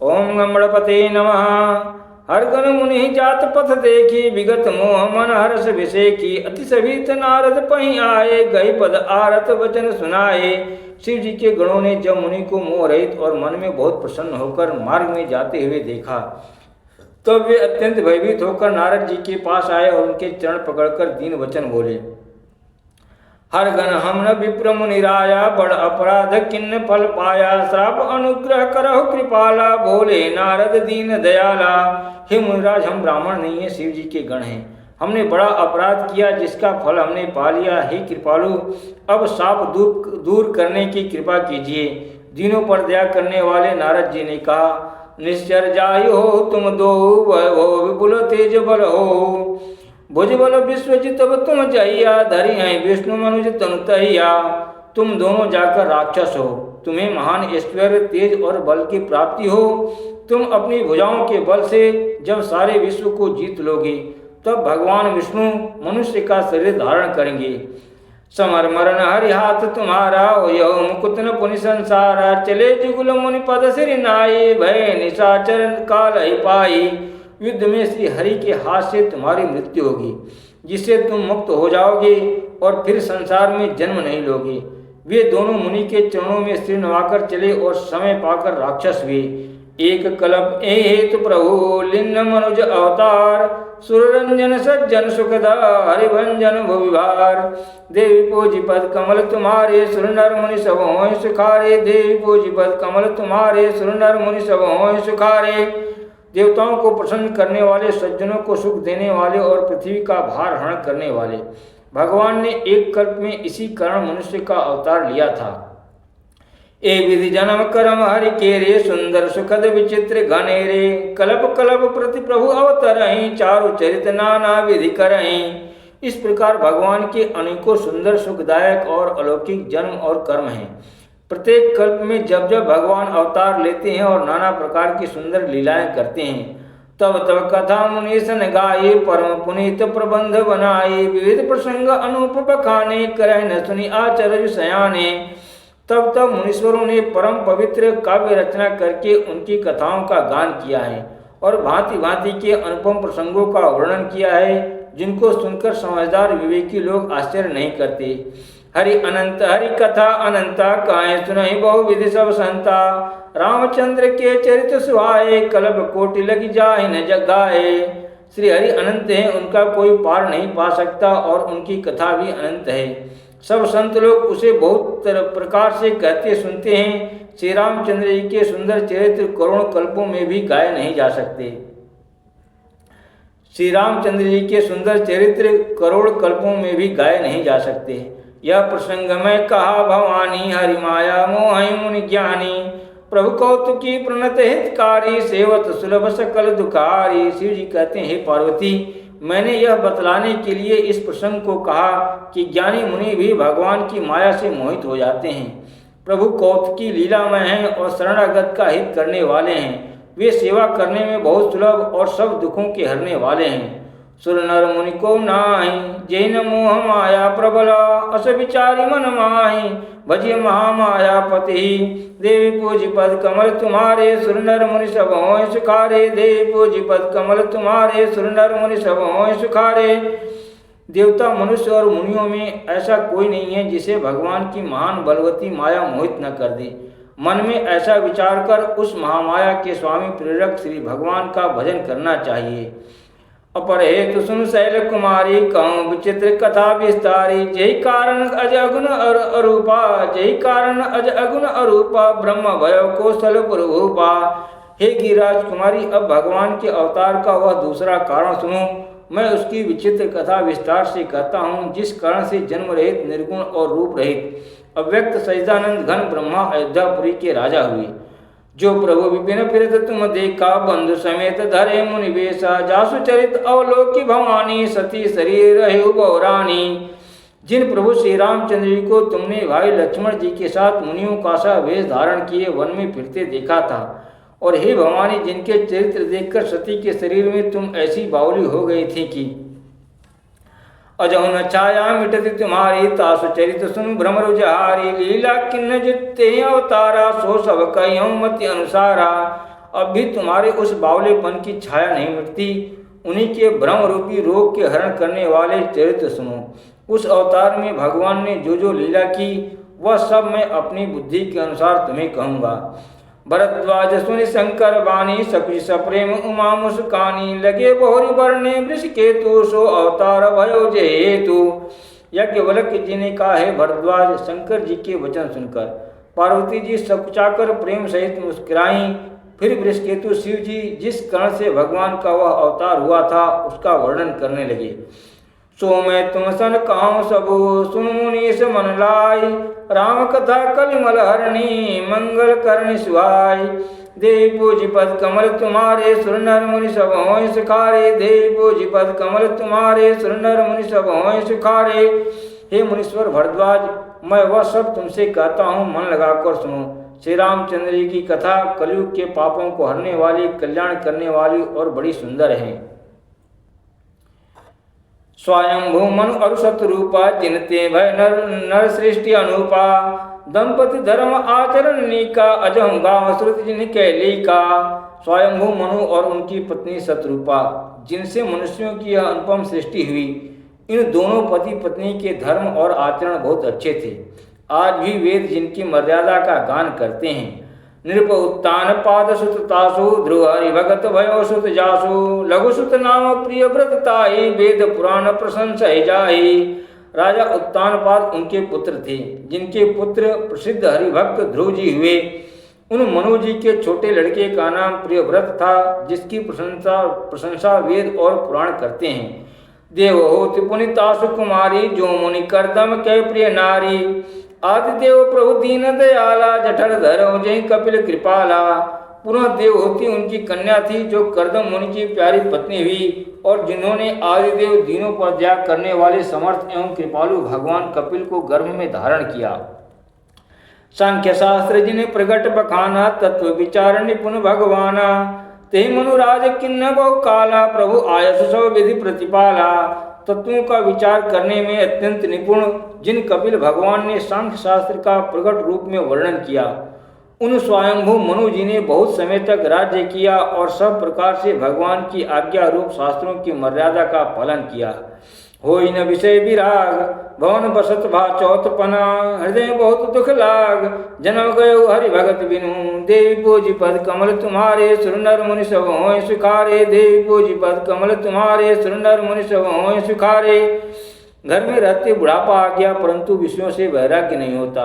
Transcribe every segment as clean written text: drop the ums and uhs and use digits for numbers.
ओम गणपते नमः। हर गण मुनि जात पथ देखी, विगत मोह मन हर्ष विषय की। अति सभित नारद पहीं आए, गई पद आरत वचन सुनाए। शिव जी के गणों ने जब मुनि को मोह रहित और मन में बहुत प्रसन्न होकर मार्ग में जाते हुए देखा, तब वे अत्यंत भयभीत होकर नारद जी के पास आए और उनके चरण पकड़कर दीन वचन बोले। हर गण हम न विप्र मुनिराया, बड़ अपराध किन्न फल पाया। श्राप अनुग्रह करहु कृपाला, बोले नारद दीन दयाला। हे मुनिराज, हम ब्राह्मण नहीं है, शिव जी के गण हैं। हमने बड़ा अपराध किया जिसका फल हमने पा लिया। हे कृपालु, अब शाप दूर करने की कृपा कीजिए। दीनों पर दया करने वाले नारद जी ने कहा, निश्चर जाय हो तुम दो, हो विपुल तेज बल हो। भुज बल विश्वजित अब तुम जहिया, धरि हैं विष्णु मनुज तनु तहिया। तुम दोनों जाकर राक्षस हो, तुम्हें महान ऐश्वर्य तेज और बल की प्राप्ति हो। तुम अपनी भुजाओं के बल से जब सारे विश्व को जीत लोगे, तब भगवान विष्णु मनुष्य का शरीर धारण करेंगे। समर मरण हरि हाथ तुम्हारा, यो मुकुत न पुनि संसारा। चले जुगुल मुनि पद सिर नाई, भय निशाचर काल ही पाई। युद्ध में श्री हरि के हाथ से तुम्हारी मृत्यु होगी, जिससे तुम मुक्त हो जाओगे और फिर संसार में जन्म नहीं लोगे। वे दोनों मुनि के चरणों में सिर नवाकर चले और समय पाकर राक्षस हुए। एक कल्प ए हेतु प्रभु लिन्न मनुज अवतार। सुररंजन सज्जन सुखदा हरिभंजन भुविभार। देवी पूजी पद कमल तुम्हारे, सुर नर मुनि सब होय सुखारे। देवी पूजी पद कमल तुम्हारे, सुर नर मुनि सब होय सुखारे। देवताओं को प्रसन्न करने वाले, सज्जनों को सुख देने वाले और पृथ्वी का भार हरण करने वाले भगवान ने एक कल्प में इसी कारण मनुष्य का अवतार लिया था। ए विधि जन्म करम हरि के रे, सुंदर सुखद विचित्र घनेरे। कल्प कल्प प्रति प्रभु अवतरहि, चारु चरित नाना विधि करहि। इस प्रकार भगवान के अनेकों सुंदर सुखदायक और अलौकिक जन्म और कर्म हैं। प्रत्येक कल्प में जब जब भगवान अवतार लेते हैं और नाना प्रकार की सुंदर लीलाएं करते हैं, तब तब कथा मुनीसन गाये, परम पुनीत प्रबंध बनाए। विविध प्रसंग अनूप बखाने, करह न सुनि आचर्य सयाने। तब तब मुनीश्वरों ने परम पवित्र काव्य रचना करके उनकी कथाओं का गान किया है और भांति भांति के अनुपम प्रसंगों का वर्णन किया है, जिनको सुनकर समझदार विवेकी लोग आश्चर्य नहीं करते। हरि अनंत हरि कथा अनंता, काहे सुनहि बहु विधि सब संता। रामचंद्र के चरित सुहाए, कल्प कोटि लगी जाहि न जगाए। श्री हरि अनंत हैं, उनका कोई पार नहीं पा सकता और उनकी कथा भी अनंत है। सब संत लोग उसे बहुत प्रकार से कहते सुनते हैं। श्री रामचंद्र जी के सुंदर चरित्र करोड़ों कल्पों में भी गाए नहीं जा सकते। श्री रामचंद्र जी के सुंदर चरित्र करोड़ कल्पों में भी गाए नहीं जा सकते। यह प्रसंग मैं कहा भवानी, हरि माया मोहि मुनि ज्ञानी। प्रभु कौतुकी प्रणत हितकारी, सेवत सुलभ सकल दुखारी। शिव जी कहते हैं, हे पार्वती, मैंने यह बतलाने के लिए इस प्रसंग को कहा कि ज्ञानी मुनि भी भगवान की माया से मोहित हो जाते हैं। प्रभु कौतुकी लीलामय हैं और शरणागत का हित करने वाले हैं। वे सेवा करने में बहुत सुलभ और सब दुखों के हरने वाले हैं। सुर नर मुनि को नाहि, जैन मोह माया प्रबला। अस विचारी मन माहि, भजिय महामाया पति। देवी पूजी पद कमल तुम्हारे, सुर नर मुनि सब होय सुखारे। देवी पूजी पद कमल तुम्हारे, सुर नर मुनि सब होय सुखारे। देवता मनुष्य और मुनियों में ऐसा कोई नहीं है जिसे भगवान की महान बलवती माया मोहित न कर दे। मन में ऐसा विचार कर उस महामाया के स्वामी प्रेरक श्री भगवान का भजन करना चाहिए। अपर हेतु सुन शैल कुमारी, कहूँ विचित्र कथा विस्तारी। जय कारण अज अगुण अरूपा, जय कारण अज अगुण अरूपा। ब्रह्म भय कौशल प्रभुपा। हे गिरिराज कुमारी, अब भगवान के अवतार का वह दूसरा कारण सुनो। मैं उसकी विचित्र कथा विस्तार से कहता हूँ, जिस कारण से जन्म रहित, निर्गुण और रूप रहित अव्यक्त सच्चिदानंद घन ब्रह्मा अयोध्यापुरी के राजा हुए। जो प्रभु विपिन फिरत तुम देखा, बंधु समेत धरे मुनि बेसा। जासु चरित अवलोकी भवानी, सती शरीर रहे बहुरानी। जिन प्रभु श्री रामचंद्र जी को तुमने भाई लक्ष्मण जी के साथ मुनियों का सा वेश धारण किए वन में फिरते देखा था, और हे भवानी, जिनके चरित्र देखकर सती के शरीर में तुम ऐसी बावली हो गई थी कि अजहु न छाया मिटती तुम्हारी। तासु चरित सुन भ्रमर जहारी। लीला किन्न जिते अवतारा, सो सब कहियों मति अनुसारा। अब भी तुम्हारे उस बावलेपन की छाया नहीं मिटती। उन्हीं के भ्रम रूपी रोग के हरण करने वाले चरित्र सुनो। उस अवतार में भगवान ने जो जो लीला की वह सब मैं अपनी बुद्धि के अनुसार तुम्हें कहूँगा। भरद्वाज सुनि शंकर वाणी सकुच सप्रेम उमा मुस्कानी लगे बहुरी बरने वृषकेतु सो अवतार भयो जे हेतु। याज्ञवल्क्य जी ने कहा है भरद्वाज, शंकर जी के वचन सुनकर पार्वती जी सकुचाकर प्रेम सहित मुस्कुराई। फिर वृषकेतु शिव जी जिस कारण से भगवान का वह अवतार हुआ था उसका वर्णन करने लगे। सो मैं तुम सन कहूँ सबु सुन मुनीश मन लाई। राम कथा कलिमल हरणी मंगल करणी सुहाई। देव पूज पद कमल तुम्हारे सुर नर मुनि सब होय सुखारे। देव पूज पद कमल तुम्हारे सुर नर मुनि सब होय सुखारे। हे मुनीश्वर भरद्वाज, मैं वह सब तुमसे कहता हूँ, मन लगाकर सुनो। श्री रामचंद्र जी की कथा कलयुग के पापों को हरने वाली, कल्याण करने वाली और बड़ी सुंदर है। स्वयंभू मनु अरु शत्रुपा जिनते भय नर सृष्टि अनुपा। दंपति धर्म आचरण नीका अजम गाँव श्रुति जिन कैली का। स्वयंभू मनु और उनकी पत्नी शत्रुपा जिनसे मनुष्यों की यह अनुपम सृष्टि हुई, इन दोनों पति पत्नी के धर्म और आचरण बहुत अच्छे थे। आज भी वेद जिनकी मर्यादा का गान करते हैं। नृप उत्तान पाद सुत तासु ध्रुव हरि भगत भयो सुत जासु। लघु सुत नाम प्रिय व्रत ताई वेद पुराण प्रशंसा जाहि। राजा उत्तान पाद उनके पुत्र थे जिनके पुत्र प्रसिद्ध हरिभक्त ध्रुव जी हुए। उन मनु जी के छोटे लड़के का नाम प्रियव्रत था जिसकी प्रशंसा वेद और पुराण करते हैं। देवहूति पुनितासु कुमारी जो मुनि करदम के प्रिय नारी। आदिदेव प्रभु दीन दयाला जठर धरो जय कपिल कृपाला। पुनः देवहूति उनकी कन्या थी जो करदम मुनि की प्यारी पत्नी हुई और जिन्होंने आदिदेव दीनों पर दया करने वाले समर्थ एवं कृपालु भगवान कपिल को गर्भ में धारण किया। सांख्य शास्त्र जिन्हें प्रगट बखाना तत्व विचार निपुण भगवाना। ते मनुराज किन्न बहु काला प्रभु आयस सब विधि प्रतिपाला। तत्वों का विचार करने में अत्यंत निपुण जिन कपिल भगवान ने सांख्य शास्त्र का प्रकट रूप में वर्णन किया, उन स्वयंभू मनु जी ने बहुत समय तक राज्य किया और सब प्रकार से भगवान की आज्ञा रूप शास्त्रों की मर्यादा का पालन किया। होई न विषय विराग भवन बसत भा चौथपना। हृदय बहुत दुख लाग जन्म गयो हरि भगत बिनु। देवी पूजी पद कमल तुम्हारे सुर नर मुनि सब होय सुखारे। देवी पूजी पद कमल तुम्हारे सुर नर मुनि सब होय सुखारे। घर में रहते बुढ़ापा आ गया परंतु विषयों से वैराग्य नहीं होता।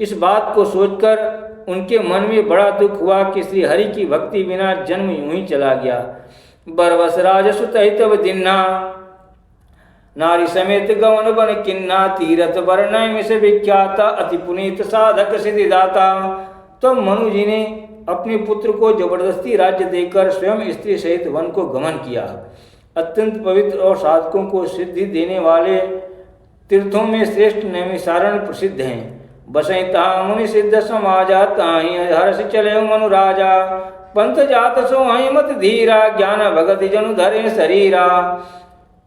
इस बात को सोचकर उनके मन में बड़ा दुख हुआ कि श्री हरि की भक्ति बिना जन्म यूं ही चला गया। बरवस राज सुत तब दिन्ना नारी समेत गवन बन किन्ना। तीरथ वर्णय में से विख्याता अति पुनीत साधक सिद्धिदाता। तो मनु जी ने अपने पुत्र को जबरदस्ती राज्य देकर स्वयं स्त्री सहित वन को गमन किया। अत्यंत पवित्र और साधकों को सिद्धि देने वाले तीर्थों में श्रेष्ठ नैमिषारण्य प्रसिद्ध हैं। बसैता मुनि सिद्ध समाजा ताहि हर्ष चले मनु राजा। पंथ जात सो हई मत धीरा ज्ञान भगत जनु धरे शरीरा।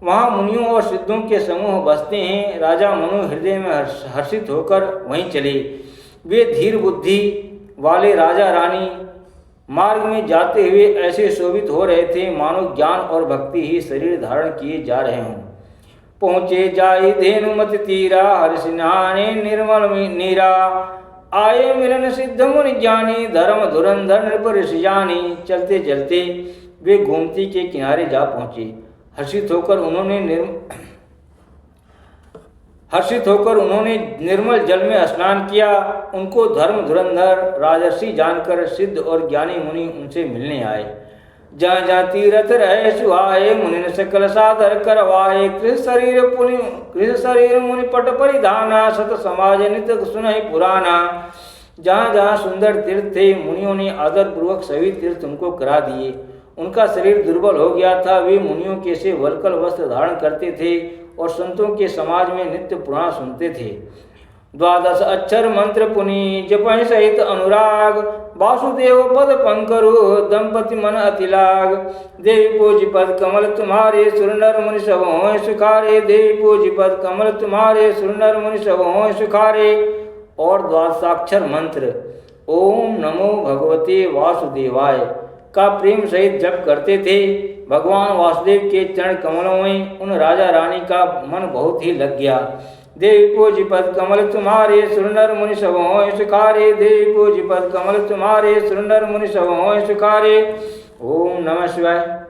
वहाँ मुनियों और सिद्धों के समूह बसते हैं। राजा मनु हृदय में हर्षित होकर वहीं चले। वे धीर बुद्धि वाले राजा रानी मार्ग में जाते हुए ऐसे शोभित हो रहे थे मानो ज्ञान और भक्ति ही शरीर धारण किए जा रहे हों। पहुँचे जाई धेनुमत तीरा हर्षिनाने निर्मल नीरा। आए मिलन सिद्ध मुनि ज्ञानी धर्म धुरंधर नृप ऋषि जानी। चलते चलते वे गोमती के किनारे जा पहुँचे। हर्षित होकर उन्होंने निर्मल जल में स्नान किया। उनको धर्म धुरंधर राजर्षि जानकर सिद्ध और ज्ञानी मुनि उनसे मिलने आए। जहाँ जहाँ तीरथ रहे सुहाए मुनि सकल सादर करवाए। कृष शरीर मुनि पट परिधाना सत समाज नित सुनहि पुराना। जहाँ जहाँ सुंदर तीर्थ थे मुनियों ने आदर पूर्वक सभी तीर्थ उनको करा दिए। उनका शरीर दुर्बल हो गया था। वे मुनियों के से वल्कल वस्त्र धारण करते थे और संतों के समाज में नित्य पुराण सुनते थे। 12 अक्षर मंत्र पुनि जपहि सहित अनुराग। वासुदेव पद पंकरु दंपति मन अतिलाग। देवी पूज पद कमल तुम्हारे सुर नर मुनि सब होय सुखारे। देवी पूज पद कमल तुम्हारे सुर नर मुनि सब होय सुखारे। और 12 अक्षर मंत्र ओम नमो भगवते वासुदेवाय। का प्रेम सहित जप करते थे। भगवान वासुदेव के चरण कमलों में उन राजा रानी का मन बहुत ही लग गया। देवी पूज्य पद कमल तुम्हारे सुरनर मुनि सब होय सुखारे। देवी पूज्य पद कमल तुम्हारे सुरनर मुनि सब होय सुखारे। ओम नमः शिवाय।